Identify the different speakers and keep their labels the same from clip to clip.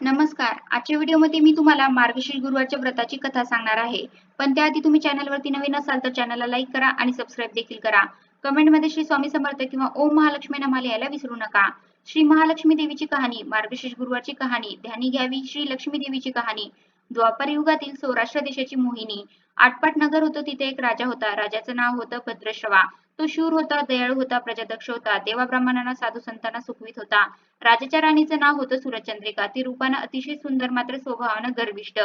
Speaker 1: नमस्कार. आजच्या व्हिडिओमध्ये मी तुम्हाला मार्गशीर्ष गुरुवारच्या व्रताची कथा सांगणार आहे. पण त्याआधी तुम्ही चॅनलवरती नवीन असाल तर चॅनलला लाईक करा आणि सबस्क्राईब देखील करा. कमेंटमध्ये श्री स्वामी समर्थ किंवा ओम महालक्ष्मी नमः लिहायला विसरू नका. श्री महालक्ष्मी देवीची कहाणी, मार्गशीर्ष गुरुवारची कहाणी, ध्यानी घ्यावी श्री लक्ष्मी देवीची कहाणी. द्वापर युगातील सौराष्ट्र देशाची मोहिनी. आटपाट नगर होतं, तिथे एक राजा होता. राजाचं नाव होतं भद्रश्रवा. तो शूर होता, दयाळू होता, प्रजादक्ष होता, देवा ब्राह्मणांना साधू संतांना सुखवीत होता. राजाच्या राणीचं नाव होतं सूरजचंद्रिका. ती रूपानं अतिशय सुंदर, मात्र स्वभावानं गर्विष्ठ.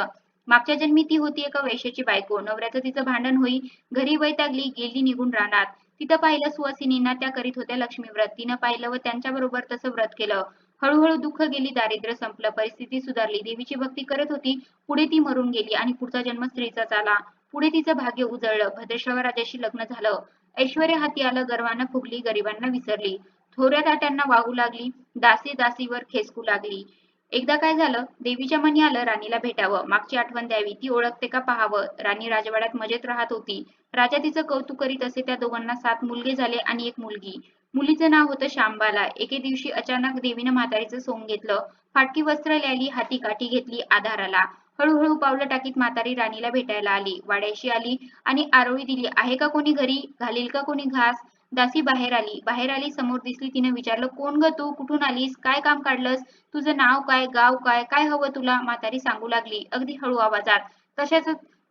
Speaker 1: मागच्या जन्मी ती होती एका वैश्याची बायको. नवऱ्याचं तिचं भांडण होई घरी वैतागली, गेली निघून रानात. तिथं पाहिलं सुवासिनींना, त्या करीत होत्या लक्ष्मी व्रत. तिनं पाहिलं व त्यांच्याबरोबर तसं व्रत केलं. हळूहळू दुःख गेली, दारिद्र्य संपलं, परिस्थिती सुधारली. देवीची भक्ती करत होती. पुढे ती मरून गेली आणि पुढचा जन्म स्त्रीचाच आला. पुढे तिचं भाग्य उजळलं. भद्रश्रवा राजाशी लग्न झालं. ऐश्वर्य हाती आलं, गर्वानं फुगली, गरिबांना विसरली. थोड्या ताट्यांना वाहू लागली, दासी दासीवर खेचकू लागली. एकदा काय झालं, देवीच्या मनी आलं राणीला भेटावं, मागची आठवण द्यावी, ती ओळखते का पाहावं. राणी राजवाड्यात मजेत राहत होती. राजा तिचं कौतुक करीत असे. त्या दोघांना 7 मुलगे झाले आणि एक मुलगी. मुलीचं नाव होतं शांबाला. एके दिवशी अचानक देवीनं म्हातारीचं सोंग घेतलं. फाटकी वस्त्र ल्याली, हाती काठी घेतली, आधाराला. हळूहळू पावलं टाकीत म्हातारी राणीला भेटायला आली. वाड्याशी आली आणि आरोळी दिली. आहे का कोणी घरी? घालील का कोणी घास? दासी बाहेर आली. बाहेर आली, समोर दिसली. तिने विचारलं, कोण ग तू? कुठून आलीस? काय काम काढलंस? तुझं नाव काय? गाव काय? काय हवं तुला? म्हातारी सांगू लागली, अगदी हळू आवाजात.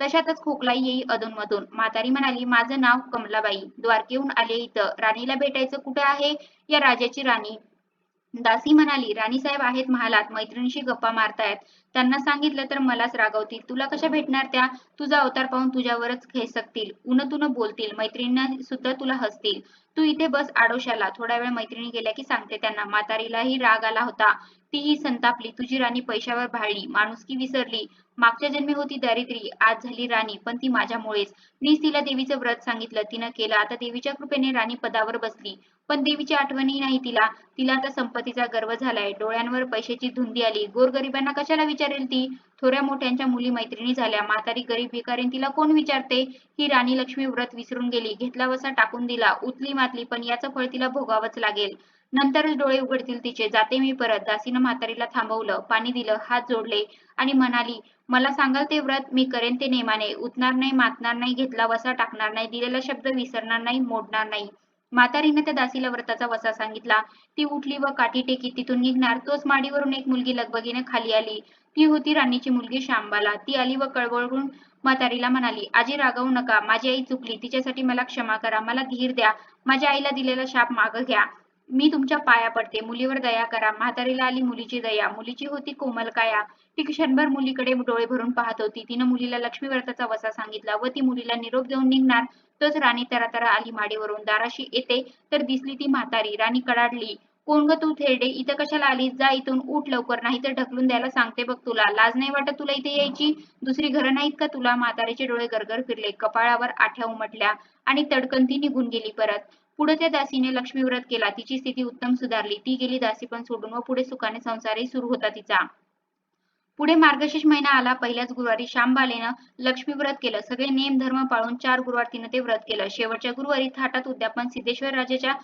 Speaker 1: तशातच खोकलाई येई अधूनमधून. म्हातारी म्हणाली, माझं नाव कमलाबाई. द्वारकेहून आले इथं. राणीला भेटायचं. कुठे आहे या राजाची राणी? दासी म्हणाली, राणीसाहेब आहेत महालात, मैत्रिणीशी गप्पा मारतायत. त्यांना सांगितलं तर मलाच रागवतील. तुला कशा भेटणार त्या? तुझा अवतार पाहून तुझ्यावरच खेचकतील, उन बोलतील, मैत्रिणींना सुद्धा तुला हसतील. तू इथे बस आडोशाला. थोडा वेळ मैत्रिणी गेल्या की सांगते त्यांना. म्हातारीलाही राग आला होता. तीही संतापली. तुझी राणी पैशावर भाळली, माणुसकी विसरली. मागच्या जन्मी होती दारिद्री, आज झाली राणी, पण ती माझ्यामुळेच. मीच तिला देवीचं व्रत सांगितलं, तिनं केलं. आता देवीच्या कृपेने राणी पदावर बसली. पण देवीची आठवणही नाही तिला. तिला आता संपत्तीचा गर्व झालाय. डोळ्यांवर पैशाची धुंदी आली. गोरगरिबांना कशाला विचारेल ती? थोड्या मोठ्यांच्या मुली मैत्रिणी झाल्या. म्हातारी गरीब भिकारीन तिला कोण विचारते? ही राणी लक्ष्मी व्रत विसरून गेली. घेतला वसा टाकून दिला. उतली मातली, पण याचं फळ तिला भोगावंच लागेल. नंतरच डोळे उघडतील तिचे. जाते मी परत. दासीनं म्हातारीला थांबवलं, पाणी दिलं, हात जोडले आणि म्हणाली, मला सांगाल ते व्रत मी करेन ते नेमाने. उतणार नाही, मातणार नाही, घेतला वसा टाकणार नाही, दिलेला शब्द विसरणार नाही, मोडणार नाही. म्हातारीने त्या दासीला व्रताचा वसा सांगितला. ती उठली व काठी टेकीत तिथून निघणार, तोच माडीवरून एक मुलगी लगबगीने खाली आली. ती होती राणीची मुलगी शांबाला. ती आली व कळवळून म्हातारीला म्हणाली, आजी रागावू नका. माझी आई चुकली. तिच्यासाठी मला क्षमा करा. मला धीर द्या. माझ्या आईला दिलेला शाप मागं घ्या. मी तुमच्या पाया पडते. मुलीवर दया करा. म्हातारीला आली मुलीची दया. मुलीची होती कोमल काया. ती क्षणभर मुलीकडे डोळे भरून पाहत होती. तिनं मुलीला लक्ष्मी व्रताचा वसा सांगितला व ती मुलीला निरोप देऊन निघणार, तोच राणी तरातरा आली माडीवरून. दाराशी येते तर दिसली ती म्हातारी. राणी कडाडली, कोण ग तू थेरडे? इथं कशाला आलीस? जा इथून, उठ लवकर, नाही तर ढकलून द्यायला सांगते बघ तुला. लाज नाही वाटत तुला इथे यायची? दुसरी घरं नाहीत का तुला? म्हातारीचे डोळे गरगर फिरले, कपाळावर आठ्या उमटल्या आणि तडकन ती निघून गेली परत. पुढे त्या दासीने लक्ष्मी व्रत केला. तिची स्थिती उत्तम सुधारली. ती गेली दासी पण सोडून व पुढे सुखाने संसारही सुरू होता तिचा. पुढे मार्गशीर्ष महिना आला. पहिल्याच गुरुवारी शांबालेनं लक्ष्मी व्रत केलं. सगळे नेम धर्म पाळून 4 गुरुवार तिनं ते व्रत केलं. शेवटच्या गुरुवारी थाटात उद्यापन सिद्धेश्वर राजाच्या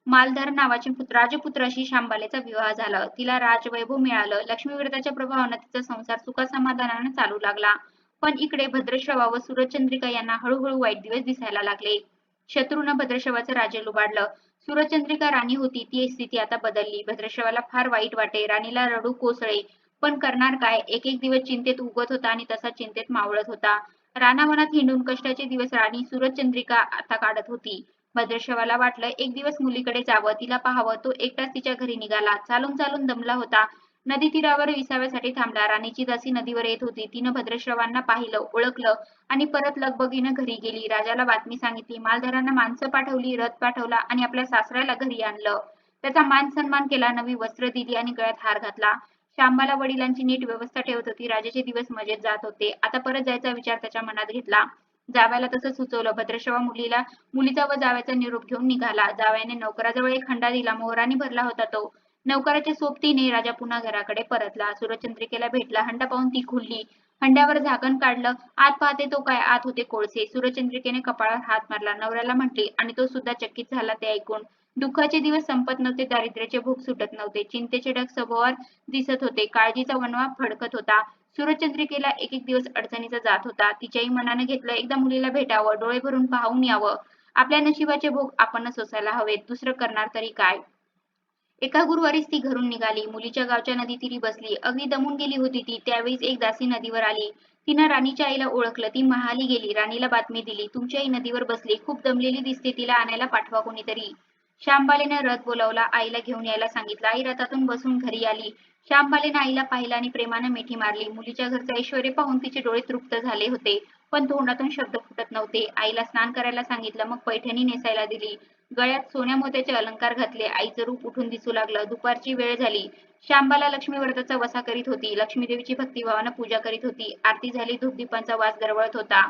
Speaker 1: मालधर नावाच्या राजपुत्राशी शांबालेचा विवाह झाला. तिला राजवैभव मिळालं. लक्ष्मी व्रताच्या प्रभावानं तिचा संसार सुखासमाधानानं चालू लागला. पण इकडे भद्रश्रवा व सूरजचंद्रिका यांना हळूहळू वाईट दिवस दिसायला लागले. शत्रूनं भद्रश्रवाचं राज्य लुबाडलं. सूरजचंद्रिका राणी होती, ती स्थिती आता बदलली. भद्रश्रवाला फार वाईट वाटे. राणीला रडू कोसळे. पण करणार काय? एक एक दिवस चिंतेत उगत होता आणि तसा चिंतेत मावळत होता. रानावनात हिंडून कष्टाचे दिवस राणी सूरजचंद्रिका आता काढत होती. भद्रश्रवाला वाटलं एक दिवस मुलीकडे जावं, तिला पाहावं. तो एकटाच तिच्या घरी निघाला. चालून चालून दमला होता. नदी तीरावर विसाव्यासाठी थांबला. राणीची दासी नदीवर येत होती. तिनं भद्रश्रवांना पाहिलं, ओळखलं आणि परत लगबगीनं घरी गेली. राजाला बातमी सांगितली. मालधारांना माणसं पाठवली, रथ पाठवला आणि आपल्या सासऱ्याला घरी आणलं. त्याचा मान सन्मान केला, नवी वस्त्र दिली आणि गळ्यात हार घातला. शांबाला वडिलांची नीट व्यवस्था ठेवत होती. राजाचे दिवस मजेत जात होते. आता परत जायचा विचार त्याच्या मनात घेतला. जावयाला तसं सुचवलं. भद्रश्रवा मुलीचा व जावयाचा निरोप घेऊन निघाला. जावयाने नौकराजवळ एक हंडा दिला. मोहराने भरला होता तो. नौकराच्या सोबतीने राजा पुन्हा घराकडे परतला. सूरजचंद्रिकेला भेटला. हंडा पाहून ती खुलली. हंड्यावर झाकण काढलं. आत पाहते तो काय, आत होते कोळसे. सूरजचंद्रिकेने कपाळावर हात मारला. नवऱ्याला म्हटली आणि तो सुद्धा चकित झाला ते ऐकून. दुःखाचे दिवस संपत नव्हते, दारिद्र्याचे भूक सुटत नव्हते, चिंतेचे ढग सभोवार दिसत होते, काळजीचा वणवा फडकत होता. सूरजचंद्रिकेला एक एक दिवस अडचणीचा जात होता. तिच्याही मनाने घेतलं एकदा मुलीला भेटावं, डोळे भरून पाहून यावं. आपल्या नशिबाचे भोग आपणच सोसायला हवेत, दुसरं करणार तरी काय? एका गुरुवारीच ती घरून निघाली. मुलीच्या गावच्या नदीतीरी बसली. अगदी दमून गेली होती ती. त्यावेळीच एक दासी नदीवर आली. तिनं राणीच्या आईला ओळखलं. ती महाली गेली. राणीला बातमी दिली. तुमची आई नदीवर बसली. खूप दमलेली दिसते. तिला आणायला पाठवा कोणीतरी. श्यामबालेनं रथ बोलावला. आईला घेऊन यायला सांगितलं. आई रथातून बसून घरी आली. श्यामबालेनं आईला पाहिलं आणि प्रेमानं मिठी मारली. मुलीच्या घरचं ऐश्वर्य पाहून तिचे डोळे तृप्त झाले होते. पण तोंडातून शब्द फुटत नव्हते. आईला स्नान करायला सांगितलं. मग पैठणी नेसायला दिली. गळ्यात सोन्या मोत्याचे अलंकार घातले. आईचं रूप उठून दिसू लागलं. दुपारची वेळ झाली. श्यामबाला लक्ष्मी व्रताचा वसा करीत होती. लक्ष्मी देवीची भक्तिभावानं पूजा करीत होती. आरती झाली. धूपदीपांचा वास दरवळत होता.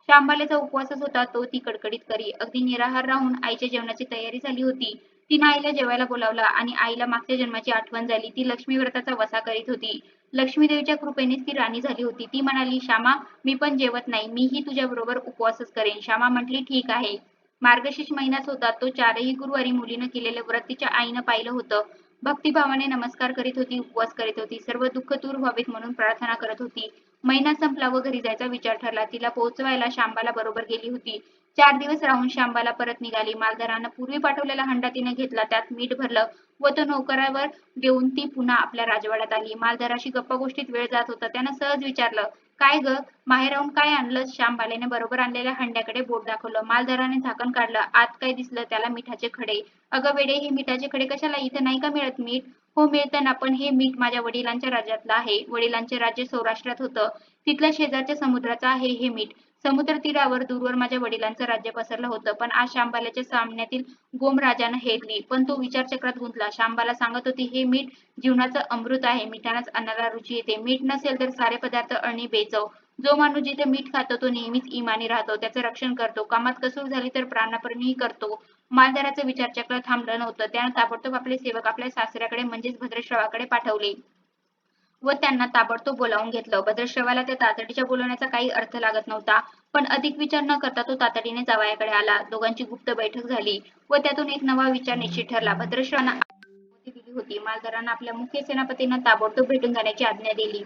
Speaker 1: श्यामबालेचा उपवासच होता तो ती कडकडीत करी. अगदी निराहार राहून आईच्या जेवणाची तयारी झाली होती. तिनं आईला जेवायला बोलावलं आणि आईला मागच्या जन्माची आठवण झाली. ती लक्ष्मी व्रताचा वसा करीत होती. लक्ष्मी देवीच्या कृपेनेच ती राणी झाली होती. ती म्हणाली, श्यामा, मी पण जेवत नाही. मीही तुझ्याबरोबर उपवासच करेन. श्यामा म्हटली, ठीक आहे. मार्गशीर्ष महिनाच होता. तो चारही गुरुवारी मुलीनं केलेलं व्रत तिच्या आईनं पाहिलं होतं. भक्तिभावाने नमस्कार करीत होती, उपवास करीत होती. सर्व दुःख दूर व्हावीत म्हणून प्रार्थना करत होती. महिना संपला व घरी जायचा विचार ठरला. तिला पोहोचवायला शांबाला बरोबर गेली होती. 4 दिवस राहून शांबाला परत निघाली. मालधारानं पूर्वी पाठवलेला हंडा तिनं घेतला. त्यात मीठ भरलं व तो नौकरावर देऊन ती पुन्हा आपल्या राजवाड्यात आली. मालधाराशी गप्पा गोष्टीत वेळ जात होता. त्यानं सहज विचारलं, काय ग, माहेराहून काय आणलं? श्यामबालेने बरोबर आणलेल्या हंड्याकडे बोट दाखवलं. मालधाराने झाकण काढलं. आत काय दिसलं? त्याला मिठाचे खडे. अगं वेडे, हे मिठाचे खडे कशाला? इथं नाही का मिळत मीठ? हो मिळतं ना, पण हे मीठ माझ्या वडिलांच्या राज्यातलं आहे. वडिलांचे राज्य सौराष्ट्रात होतं. तिथल्या शेजारच्या समुद्राचं आहे हे मीठ. समुद्र तीरावर दूरवर माझ्या वडिलांचं राज्य पसरलं होतं. पण आज शांबाल्याच्या सामन्यातील गोम राजानं हेरली. पण तो विचारचक्रात गुंतला. शांबाला सांगत होती, हे मीठ जीवनाचं अमृत आहे. मिठानंच अन्नाला रुची येते. मीठ नसेल तर सारे पदार्थ अळणी बेचव. जो माणूस जिथे मीठ खातो तो नेहमीच इमानी राहतो. त्याचं रक्षण करतो. कामात कसूर झाली तर प्राणार्पणही करतो. मालधाराचं विचारचक्र थांबलं नव्हतं. त्यानं ताबडतोब आपले सेवक आपल्या सासऱ्याकडे म्हणजेच भद्रश्रवाकडे पाठवले व त्यांना ताबडतोब बोलावून घेतलं. भद्रश्रवाला त्या तातडीच्या बोलवण्याचा काही अर्थ लागत नव्हता. पण अधिक विचार न करता तो तातडीने जावयाकडे आला. दोघांची गुप्त बैठक झाली व त्यातून एक नवा विचार निश्चित ठरला. भद्रश्रवानं दिली होती. मालधारांना आपल्या मुख्य सेनापतींना ताबडतोब भेटून जाण्याची आज्ञा दिली.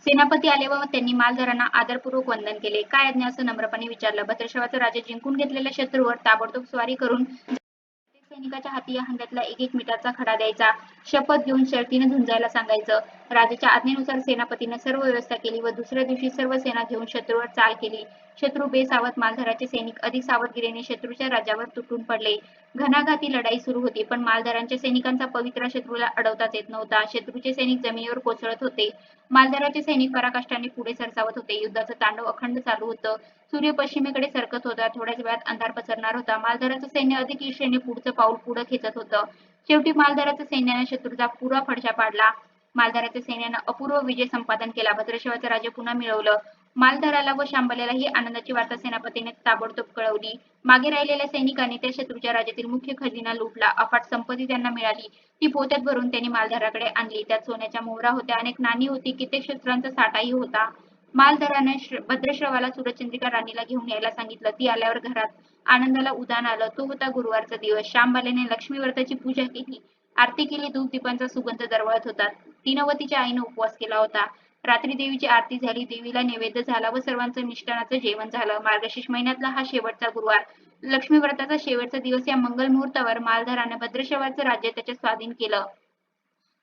Speaker 1: सेनापती आले व त्यांनी मालधारांना आदरपूर्वक वंदन केले. काय आज्ञा? असं नम्रपणे विचारलं. भद्रश्रवाचा राजा जिंकून घेतलेल्या शत्रूवर ताबडतोब स्वारी करून प्रत्येक सैनिकाच्या हाती या हंड्यातला एक एक मिठाचा खडा द्यायचा. शपथ घेऊन शर्तीने झुंजायला सांगायचं. राजाच्या आज्ञेनुसार सेनापतीने सर्व व्यवस्था केली व दुसऱ्या दिवशी सर्व सेना घेऊन शत्रूवर चाल केली. शत्रू बेसावध. मालधाराचे सैनिक अधिक सावधगिरीने शत्रूच्या राज्यावर तुटून पडले. घणाघाती लढाई सुरू होती. पण मालधारांच्या सैनिकांचा पवित्रा शत्रूला अडवताच येत नव्हता. शत्रूचे सैनिक जमिनीवर कोसळत होते. मालधाराचे सैनिक पराकाष्ठाने पुढे सरसावत होते. युद्धाचं तांडव अखंड चालू होतं. सूर्य पश्चिमेकडे सरकत होता. थोड्याच वेळात अंधार पसरणार होता. मालधाराचं सैन्य अधिक ईर्ष्येने पुढचं पाऊल पुढं खेचत होतं. शेवटी मालधाराच्या सैन्याने शत्रूचा पुरा फडशा पाडला. मालधाराच्या सैन्यानं अपूर्व विजय संपादन केला. भद्रश्रवाचं राज्य पुन्हा मिळवलं. मालधाराला व शांबल्याला ही आनंदाची वार्ता सेनापतीने ताबडतोब कळवली. मागे राहिलेल्या सैनिकांनी त्या शत्रूच्या राज्यातील मुख्य खजिना लुटला. अफाट संपत्ती त्यांना मिळाली. ती पोत्यात भरून त्यांनी मालधाराकडे आणली. त्यात सोन्याच्या मोहरा होत्या, अनेक नाणी होती, कित्येक शस्त्रांचा साठाही होता. मालधाराने भद्रश्रवाला सूरजचंद्रिका राणीला घेऊन यायला सांगितलं. ती आल्यावर घरात आनंदाला उधाण आलं. तो होता गुरुवारचा दिवस. श्यामबालेने लक्ष्मी व्रताची पूजा केली. आरती केली. धूपदीपांचा सुगंध दरवळत होता. तिनं व तिच्या आईनं उपवास केला होता. रात्री देवीची आरती झाली. देवीला नैवेद्य झाला व सर्वांचं मिष्टानाचं जेवण झालं. मार्गशीर्ष महिन्यातला हा शेवटचा गुरुवार. लक्ष्मी व्रताचा शेवटचा दिवस. या मंगल मुहूर्तावर मालधाराने भद्रश्रवाचं राज्य त्याच्या स्वाधीन केलं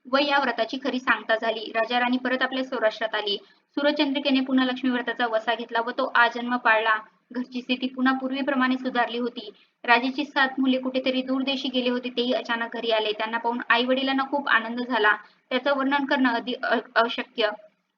Speaker 1: व या व्रताची खरी सांगता झाली. राजा राणी परत आपल्या सौराष्ट्रात आली. सूरजचंद्रिकेने पुन्हा लक्ष्मी व्रताचा वसा घेतला व तो आजन्म पाळला. घरची स्थिती पुन्हा पूर्वीप्रमाणे सुधारली होती. राजाची 7 मुले कुठेतरी दूरदेशी गेले होते. तेही अचानक घरी आले. त्यांना पाहून आई वडिलांना खूप आनंद झाला. त्याचं वर्णन करणं अशक्य.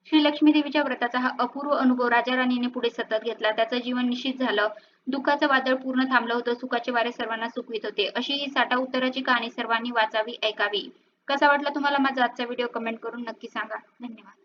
Speaker 1: श्री लक्ष्मी देवीच्या व्रताचा हा अपूर्व अनुभव राजा राणीने पुढे सतत घेतला. त्याचं जीवन निश्चित झालं. दुःखाचं वादळ पूर्ण थांबलं होतं. सुखाचे वारे सर्वांना सुखवीत होते. अशी ही साठा उत्तराची कहाणी सर्वांनी वाचावी, ऐकावी. कसा वाटला तुम्हाला माझा आजचा व्हिडिओ? कमेंट करून नक्की सांगा. धन्यवाद.